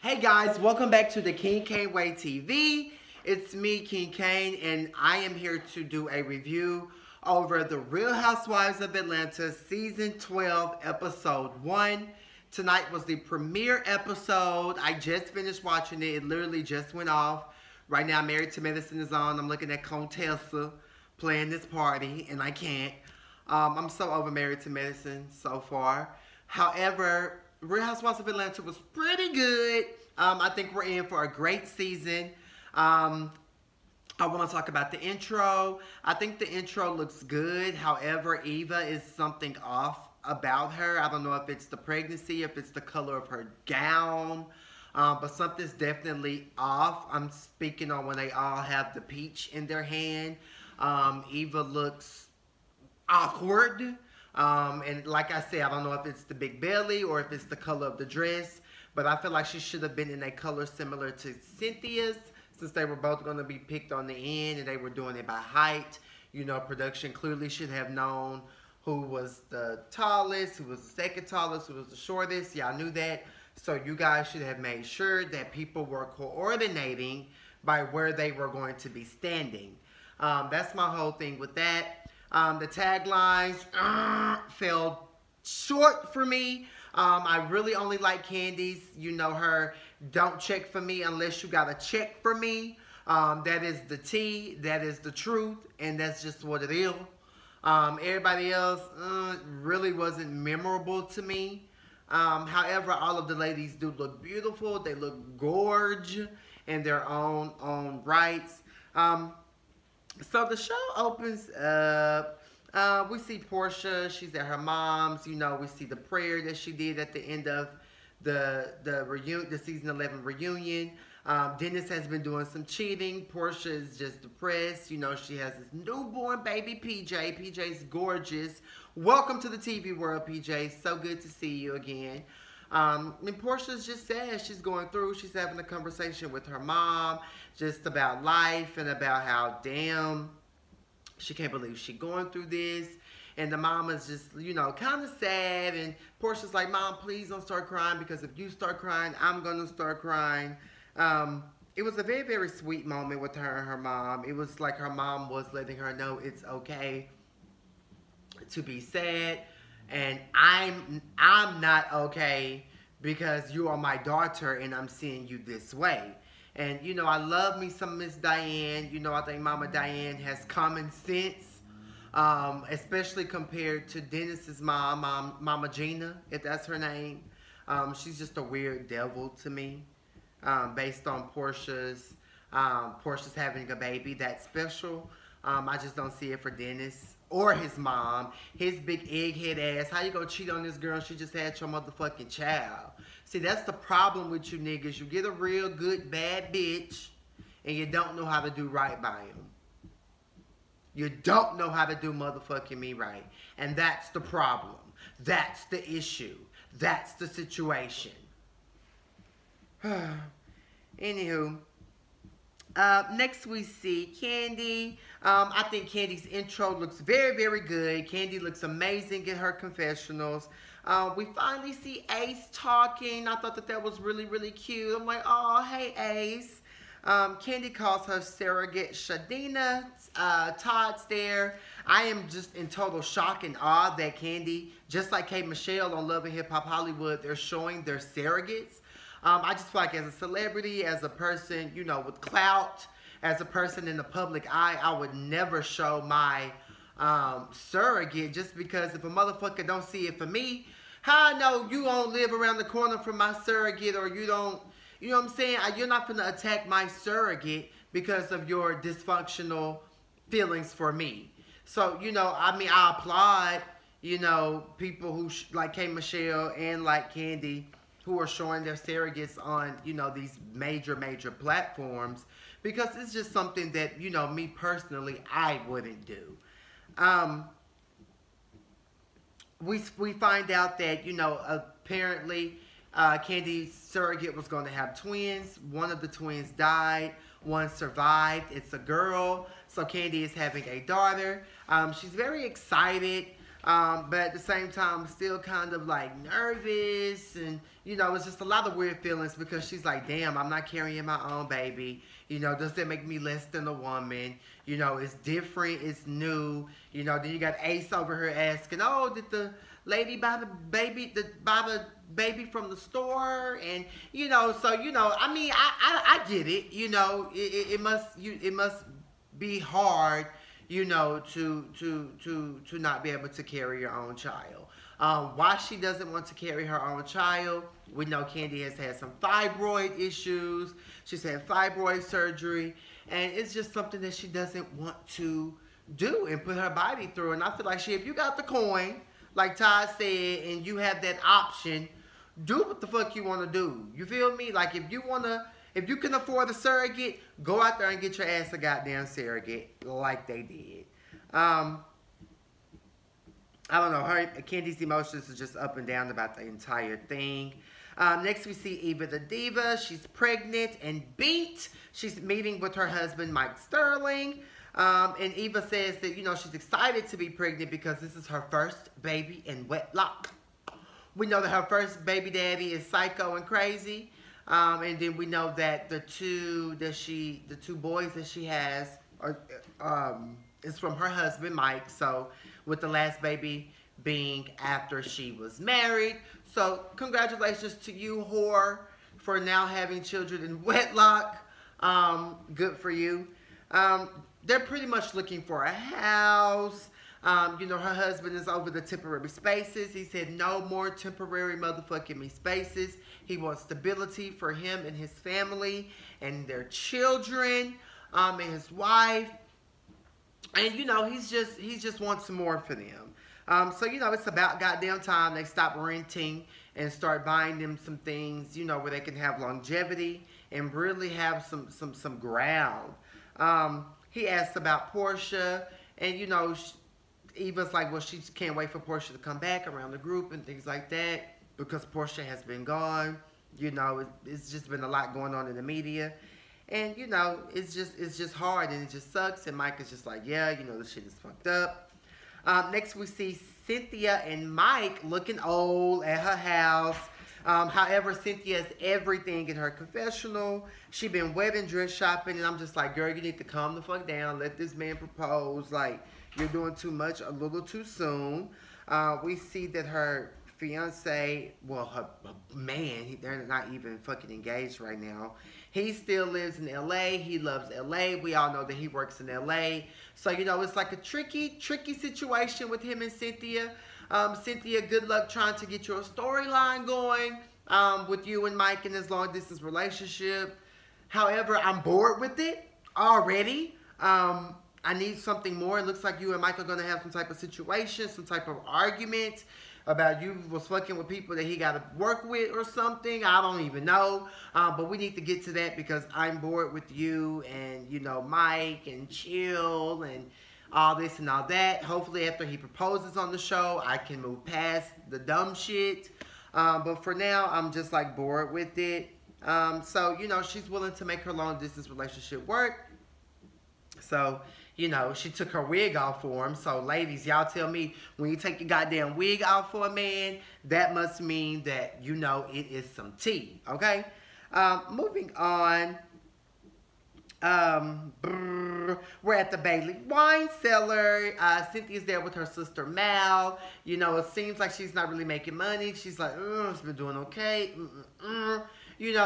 Hey guys, welcome back to the King Kane Way TV. It's me, King Kane, and I am here to do a review over the Real Housewives of Atlanta Season 12, Episode 1. Tonight was the premiere episode. I just finished watching it. It literally just went off. Right now, Married to Medicine is on. I'm looking at Contessa playing this party, and I can't. I'm so over Married to Medicine so far. However, Real Housewives of Atlanta was pretty good. I think we're in for a great season. I want to talk about the intro. I think the intro looks good. However, Eva is something off about her. I don't know if it's the pregnancy, if it's the color of her gown. But something's definitely off. I'm speaking on when they all have the peach in their hand. Eva looks awkward. And like I said, I don't know if it's the big belly or if it's the color of the dress, but I feel like she should have been in a color similar to Cynthia's, since they were both going to be picked on the end and they were doing it by height. You know, production clearly should have known who was the tallest, who was the second tallest, who was the shortest. Y'all knew that. So you guys should have made sure that people were coordinating by where they were going to be standing. That's my whole thing with that. The taglines fell short for me. I really only like Candy's. You know her, don't check for me unless you got to check for me. That is the tea, that is the truth, and that's just what it is. Everybody else really wasn't memorable to me. However, all of the ladies do look beautiful. They look gorge in their own rights. So the show opens up. We see Portia. She's at her mom's. You know, we see the prayer that she did at the end of the season 11 reunion. Dennis has been doing some cheating. Portia is just depressed. You know, she has this newborn baby, PJ. PJ's gorgeous. Welcome to the TV world, PJ. So good to see you again. And Portia's just sad. She's going through. She's having a conversation with her mom just about life and about how, damn, she can't believe she's going through this. And the mama's just, you know, kind of sad. And Portia's like, Mom, please don't start crying, because if you start crying, I'm going to start crying. It was a very, very sweet moment with her and her mom. It was like her mom was letting her know it's okay to be sad. And I'm not okay because you are my daughter and I'm seeing you this way. And, you know, I love me some Miss Diane. You know, I think Mama Diane has common sense, especially compared to Dennis's mom, Mama Gina, if that's her name. She's just a weird devil to me, based on Portia's having a baby that special. I just don't see it for Dennis or his mom. His big egghead ass. How you gonna cheat on this girl? She just had your motherfucking child. See, that's the problem with you niggas. You get a real good bad bitch and you don't know how to do right by him. You don't know how to do motherfucking me right. And that's the problem. That's the issue. That's the situation. Anywho. Next we see Candy. I think Candy's intro looks very, very good. Candy looks amazing in her confessionals. We finally see Ace talking. I thought that was really, really cute. I'm like, oh, hey, Ace. Candy calls her surrogate Shadina. Todd's there. I am just in total shock and awe that Candy, just like K. Michelle on Love and Hip Hop Hollywood, they're showing their surrogates. I just feel like as a celebrity, as a person, you know, with clout, as a person in the public eye, I would never show my surrogate, just because if a motherfucker don't see it for me, how I know you don't live around the corner from my surrogate, or you don't, you know what I'm saying? You're not going to attack my surrogate because of your dysfunctional feelings for me. So, you know, I mean, I applaud, you know, people who like K. Michelle and like Candy, who are showing their surrogates on, you know, these major platforms, because it's just something that, you know, me personally, I wouldn't do. We find out that, you know, apparently Candy's surrogate was going to have twins. One of the twins died. One survived. It's a girl. So Candy is having a daughter. She's very excited. But at the same time, still kind of like nervous, and it's just a lot of weird feelings because she's like, damn, I'm not carrying my own baby. Does that make me less than a woman? It's different, it's new. Then you got Ace over here asking, oh, did the lady buy the baby from the store? And so I mean, I get it. It must be hard, to not be able to carry your own child. Why she doesn't want to carry her own child? We know Candy has had some fibroid issues. She's had fibroid surgery, and it's just something that she doesn't want to do and put her body through. And I feel like if you got the coin, like Todd said, and you have that option, do what the fuck you want to do. You feel me? Like if you can afford a surrogate, go out there and get your ass a goddamn surrogate like they did. I don't know. Candy's emotions are just up and down about the entire thing. Next we see Eva the Diva. She's pregnant and beat. She's meeting with her husband, Mike Sterling. And Eva says that, she's excited to be pregnant because this is her first baby in wedlock. We know that her first baby daddy is psycho and crazy. And then we know that the two boys that she has is from her husband, Mike. So with the last baby being after she was married. So congratulations to you, whore, for now having children in wedlock. Good for you. They're pretty much looking for a house. Her husband is over the temporary spaces. He said no more temporary motherfucking me spaces. He wants stability for him and his family and their children, and his wife. And he just wants some more for them. So it's about goddamn time they stop renting and start buying them some things, where they can have longevity and really have some ground. He asked about Portia, and Eva's like, well, she can't wait for Portia to come back around the group and things like that because Portia has been gone. It's just been a lot going on in the media. And, it's just hard and it just sucks. And Mike is just like, yeah, this shit is fucked up. Next we see Cynthia and Mike looking old at her house. However, Cynthia has everything in her confessional. She been wedding dress shopping, and I'm just like, girl, you need to calm the fuck down. Let this man propose. Like, you're doing too much a little too soon. We see that her fiance, well, her man, they're not even fucking engaged right now. He still lives in LA. He loves LA. We all know that he works in LA. So, it's like a tricky situation with him and Cynthia. Cynthia, good luck trying to get your storyline going with you and Mike in this long distance relationship. However, I'm bored with it already. I need something more. It looks like you and Mike are going to have some type of situation, some type of argument about you was fucking with people that he got to work with or something. I don't even know. But we need to get to that because I'm bored with you and, Mike and chill and all this and all that. Hopefully after he proposes on the show, I can move past the dumb shit. But for now, I'm just like bored with it. So, she's willing to make her long distance relationship work. So, she took her wig off for him. So, ladies, y'all tell me, when you take your goddamn wig off for a man, that must mean that, it is some tea. Okay? Moving on. We're at the Bailey wine cellar. Cynthia's there with her sister Mal. It seems like she's not really making money. She's like, it's been doing okay. We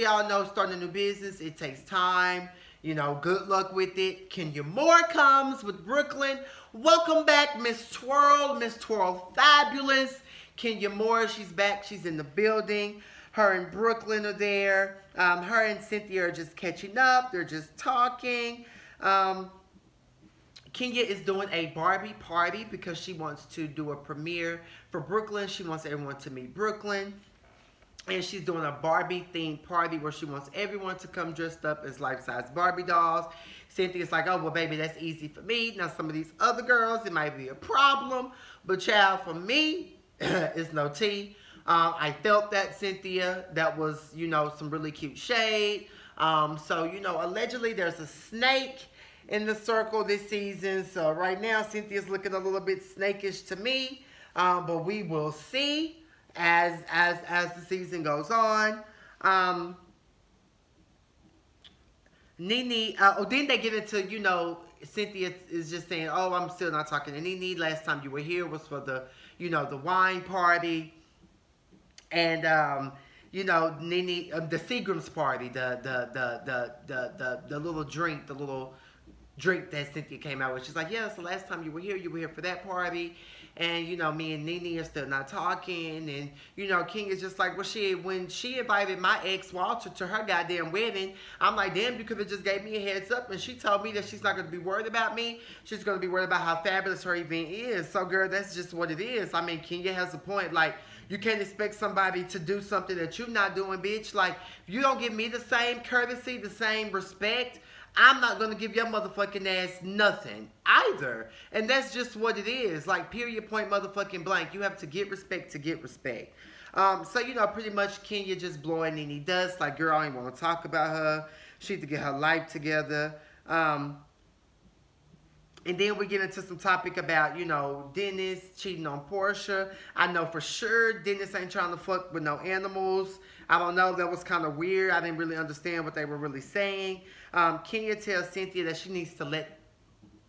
all know starting a new business, it takes time. Good luck with it. Kenya Moore comes with Brooklyn. Welcome back, Miss Twirl. Miss Twirl fabulous. Kenya Moore, she's back. She's in the building. Her and Brooklyn are there. Her and Cynthia are just catching up. They're just talking. Kenya is doing a Barbie party because she wants to do a premiere for Brooklyn. She wants everyone to meet Brooklyn. And she's doing a Barbie-themed party where she wants everyone to come dressed up as life-size Barbie dolls. Cynthia's like, oh, well, baby, that's easy for me. Now, some of these other girls, it might be a problem. But, child, for me, it's no tea. I felt that, Cynthia. That was, some really cute shade. So, allegedly there's a snake in the circle this season. So right now, Cynthia's looking a little bit snakish to me, but we will see as the season goes on. Nene, then they get into, you know, Cynthia is just saying, oh, I'm still not talking to Nene. Last time you were here was for the, you know, the wine party. And, you know, Nene, the Seagram's party, the little drink, that Cynthia came out with. She's like, yeah, so last time you were here for that party. And, you know, me and Nene are still not talking. And, you know, King is just like, well, when she invited my ex, Walter, to her goddamn wedding, I'm like, damn, you could have just gave me a heads up. And she told me that she's not going to be worried about me. She's going to be worried about how fabulous her event is. So, girl, that's just what it is. I mean, Kenya has a point. Like, you can't expect somebody to do something that you're not doing, bitch. Like, if you don't give me the same courtesy, the same respect, I'm not going to give your motherfucking ass nothing either. And that's just what it is. Like, period, point, motherfucking blank. You have to get respect to get respect. So, you know, pretty much Kenya just blowing Nene dust. Like, girl, I don't even want to talk about her. She need to get her life together. And then we get into some topic about, you know, Dennis cheating on Portia. I know for sure Dennis ain't trying to fuck with no animals. I don't know. That was kind of weird. I didn't really understand what they were really saying. Kenya tells Cynthia that she needs to let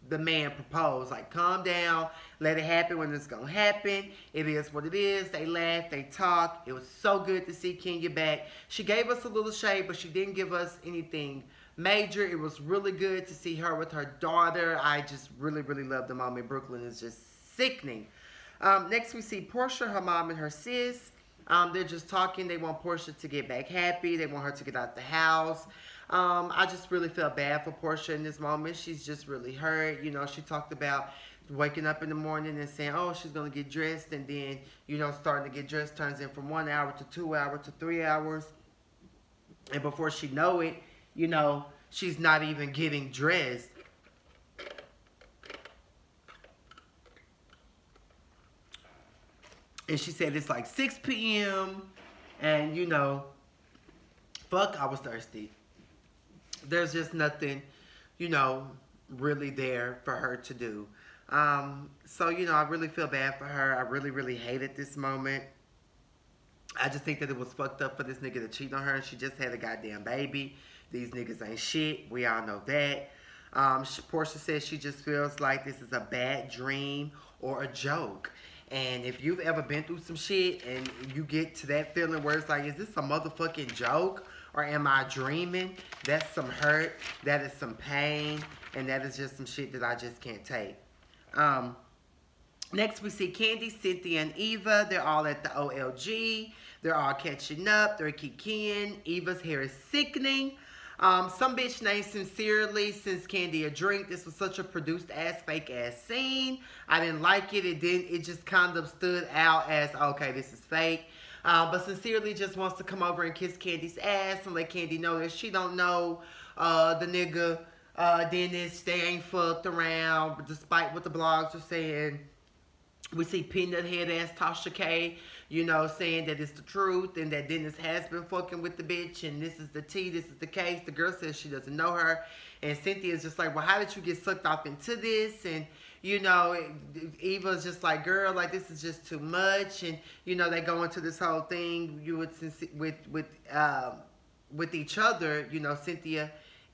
the man propose. Like, calm down. Let it happen when it's going to happen. It is what it is. They laugh. They talk. It was so good to see Kenya back. She gave us a little shade, but she didn't give us anything major. It was really good to see her with her daughter. I just really, really love the moment. Brooklyn is just sickening. Next, we see Portia, her mom, and her sis. They're just talking. They want Portia to get back happy. They want her to get out the house. I just really felt bad for Portia in this moment. She's just really hurt. You know, she talked about waking up in the morning and saying, oh, she's going to get dressed. And then, you know, starting to get dressed turns in from 1 hour to 2 hours to 3 hours. And before she know it, you know, she's not even getting dressed. And she said it's like 6 p.m. And, you know, fuck, I was thirsty. There's just nothing, you know, really there for her to do. So, you know, I really feel bad for her. I really, really hated this moment. I just think that it was fucked up for this nigga to cheat on her. And she just had a goddamn baby. These niggas ain't shit. We all know that. Portia says she just feels like this is a bad dream or a joke. And if you've ever been through some shit and you get to that feeling where it's like, is this a motherfucking joke or am I dreaming? That's some hurt. That is some pain. And that is just some shit that I just can't take. Next, we see Candy, Cynthia, and Eva. They're all at the OLG. They're all catching up. They're kikiing. Eva's hair is sickening. Some bitch named Sincerely sends Candy a drink. This was such a produced ass, fake ass scene. I didn't like it. It just kind of stood out as, okay, this is fake. But Sincerely just wants to come over and kiss Candy's ass and let Candy know that she don't know the nigga Dennis. They ain't fucked around, despite what the blogs are saying. We see Peanut Head ass Tasha K, you know, saying that it's the truth and that Dennis has been fucking with the bitch and this is the tea, this is the case. The girl says she doesn't know her. And Cynthia's just like, well, how did you get sucked off into this? And, you know, Eva's just like, girl, like, this is just too much. And, you know, they go into this whole thing with each other, you know, Cynthia,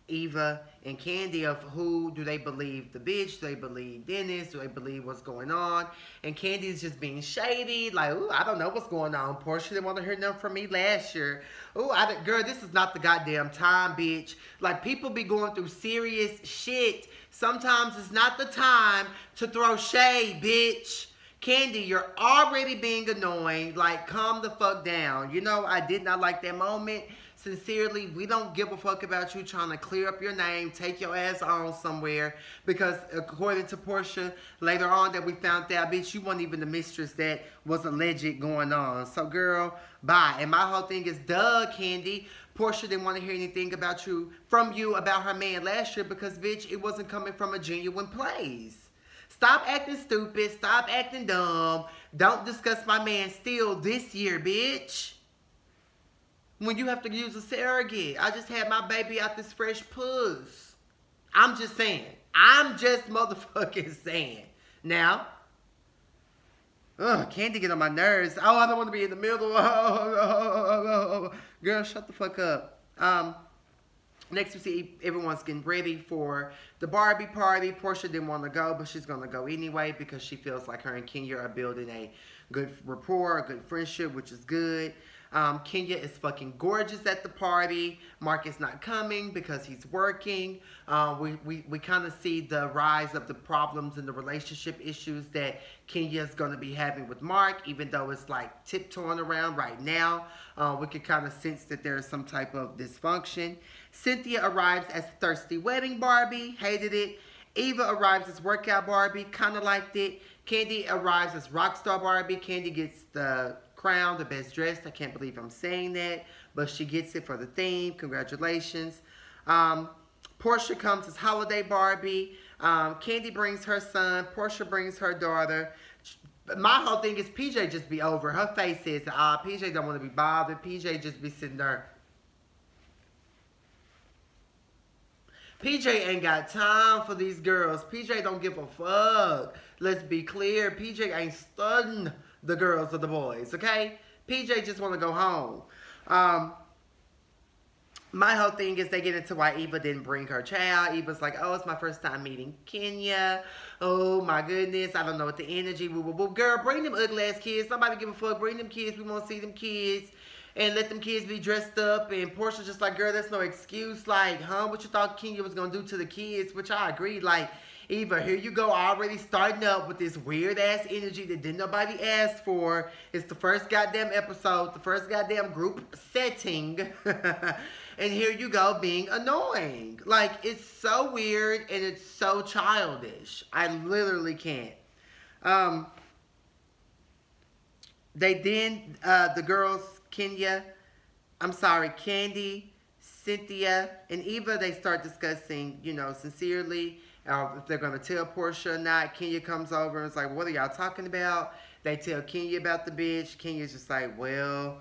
Eva, and Candy, of who do they believe, the bitch? Do they believe Dennis? Do they believe what's going on? And Candy's just being shady, like, ooh, I don't know what's going on. Portia didn't want to hear nothing from me last year. Ooh, girl, this is not the goddamn time, bitch. Like, people be going through serious shit. Sometimes it's not the time to throw shade, bitch. Candy, you're already being annoying. Like, calm the fuck down. You know, I did not like that moment. Sincerely, we don't give a fuck about you trying to clear up your name, take your ass on somewhere, because according to Portia, later on that we found out, bitch, you weren't even the mistress that was alleged going on. So, girl, bye. And my whole thing is, duh, Candy. Portia didn't want to hear anything about from you about her man last year because, bitch, it wasn't coming from a genuine place. Stop acting stupid. Stop acting dumb. Don't discuss my man still this year, bitch. When you have to use a surrogate. I just had my baby out this fresh puss. I'm just saying. I'm just motherfucking saying. Now, Candy get on my nerves. Oh, I don't want to be in the middle. Girl, shut the fuck up. Next we see everyone's getting ready for the Barbie party. Portia didn't want to go, but she's going to go anyway because she feels like her and Kenya are building a good rapport, a good friendship, which is good. Kenya is fucking gorgeous at the party. Mark is not coming because he's working. We kind of see the rise of the problems and the relationship issues that Kenya is going to be having with Mark, even though it's like tiptoeing around right now. We can kind of sense that there is some type of dysfunction. Cynthia arrives as Thirsty Wedding Barbie. Hated it. Eva arrives as Workout Barbie. Kind of liked it. Candy arrives as Rockstar Barbie. Candy gets the crown, the best dressed. I can't believe I'm saying that, but she gets it for the theme. Congratulations. Portia comes as Holiday Barbie. Candy brings her son. Portia brings her daughter. My whole thing is PJ just be over. Her face says, PJ don't want to be bothered. PJ just be sitting there. PJ ain't got time for these girls. PJ don't give a fuck. Let's be clear. PJ ain't studying the girls or the boys, okay? PJ just want to go home. My whole thing is they get into why Eva didn't bring her child. Eva's like, oh, it's my first time meeting Kenya. Oh, my goodness. I don't know what the energy. Woo, woo, woo. Girl, bring them ugly ass kids. Nobody give a fuck. Bring them kids. We want to see them kids. And let them kids be dressed up. And Portia's just like, girl, that's no excuse. Like, what you thought Kenya was going to do to the kids? Which I agree. Like, Eva, here you go, already starting up with this weird-ass energy that didn't nobody ask for. It's the first goddamn episode, the first goddamn group setting. And here you go, being annoying. Like, it's so weird and it's so childish. I literally can't. The girls, Candy, Cynthia, and Eva, they start discussing, sincerely, if they're going to tell Portia or not. Kenya comes over and is like, what are y'all talking about? They tell Kenya about the bitch. Kenya's just like, well,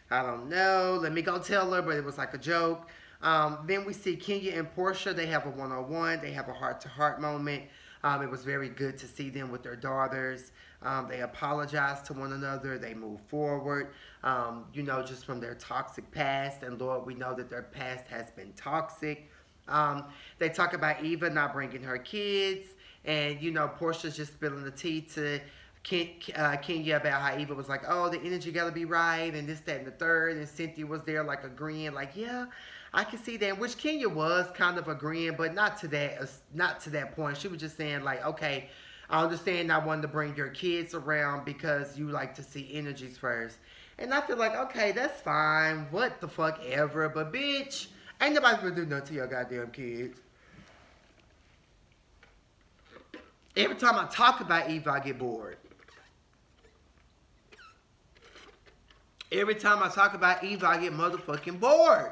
I don't know. Let me go tell her, but it was like a joke. Then we see Kenya and Portia. They have a one-on-one. They have a heart-to-heart moment. It was very good to see them with their daughters. They apologize to one another. They move forward, just from their toxic past. And Lord, we know that their past has been toxic. They talk about Eva not bringing her kids. And, Portia's just spilling the tea to Kenya about how Eva was like, oh, the energy got to be right. And this, that, and the third. And Cynthia was there like agreeing, like, yeah, I can see that. Which Kenya was kind of agreeing, but not to that point. She was just saying like, okay, I understand not wanting to bring your kids around because you like to see energies first. And I feel like, okay, that's fine. What the fuck ever. But bitch, ain't nobody gonna do nothing to your goddamn kids. Every time I talk about Eva, I get bored. Every time I talk about Eva, I get motherfucking bored.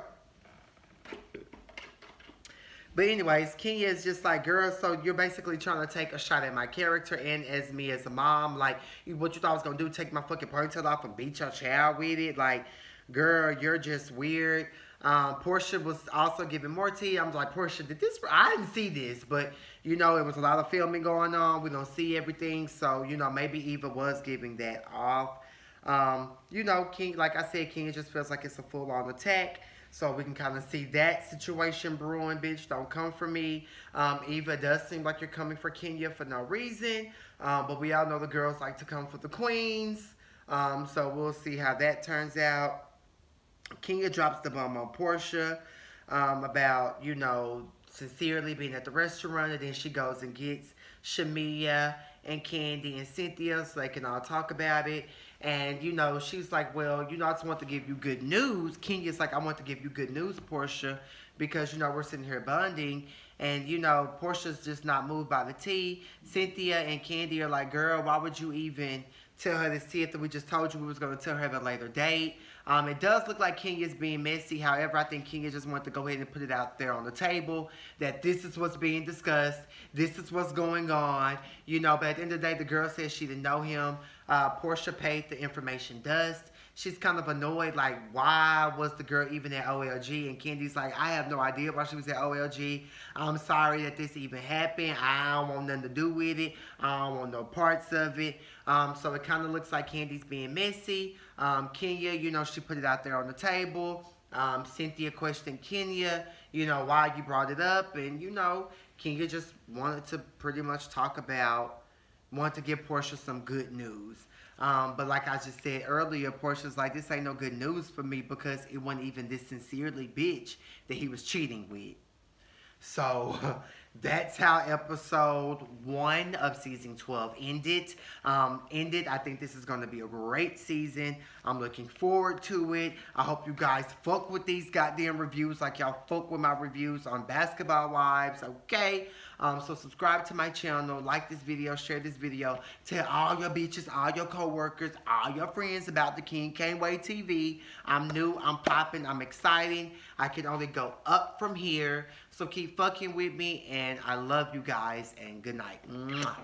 But anyways, Kenya is just like, girl, so you're basically trying to take a shot at my character and as me as a mom. Like, what you thought I was going to do, take my fucking ponytail off and beat your child with it? Like, girl, you're just weird. Portia was also giving more tea. I'm like, Portia, I didn't see this, but, it was a lot of filming going on. We don't see everything. So, maybe Eva was giving that off. King, like I said, Kenya just feels like it's a full-on attack. So we can kind of see that situation brewing, bitch. Don't come for me. Eva does seem like you're coming for Kenya for no reason. But we all know the girls like to come for the queens. So we'll see how that turns out. Kenya drops the bomb on Portia about, sincerely being at the restaurant. And then she goes and gets Shamia and Candy and Cynthia so they can all talk about it. And, she's like, well, I just want to give you good news. Kenya's like, I want to give you good news, Portia, because, we're sitting here bonding. And, Portia's just not moved by the tea. Cynthia and Candy are like, girl, why would you even tell her this tea after we just told you we was going to tell her at a later date? It does look like Kenya's being messy. However, I think Kenya just wanted to go ahead and put it out there on the table that this is what's being discussed. This is what's going on. But at the end of the day, the girl says she didn't know him. Portia paid the information dust. she's kind of annoyed, like, why was the girl even at OLG? And Candy's like, I have no idea why she was at OLG. I'm sorry that this even happened. I don't want nothing to do with it. I don't want no parts of it. So it kind of looks like Candy's being messy. Kenya, you know, she put it out there on the table. Cynthia questioned Kenya, you know, why you brought it up. And, you know, Kenya just wanted to pretty much wanted to give Portia some good news. But like I just said earlier, Portia's like, this ain't no good news for me because it wasn't even this sincerely bitch that he was cheating with. So that's how episode 1 of season 12 ended. I think this is going to be a great season. I'm looking forward to it. I hope you guys fuck with these goddamn reviews like y'all fuck with my reviews on Basketball Wives, okay? So subscribe to my channel, like this video, share this video, tell all your bitches, all your co-workers, all your friends about the King Kane Way TV. I'm new, I'm popping, I'm exciting. I can only go up from here. So keep fucking with me, and I love you guys, and good night. Mwah.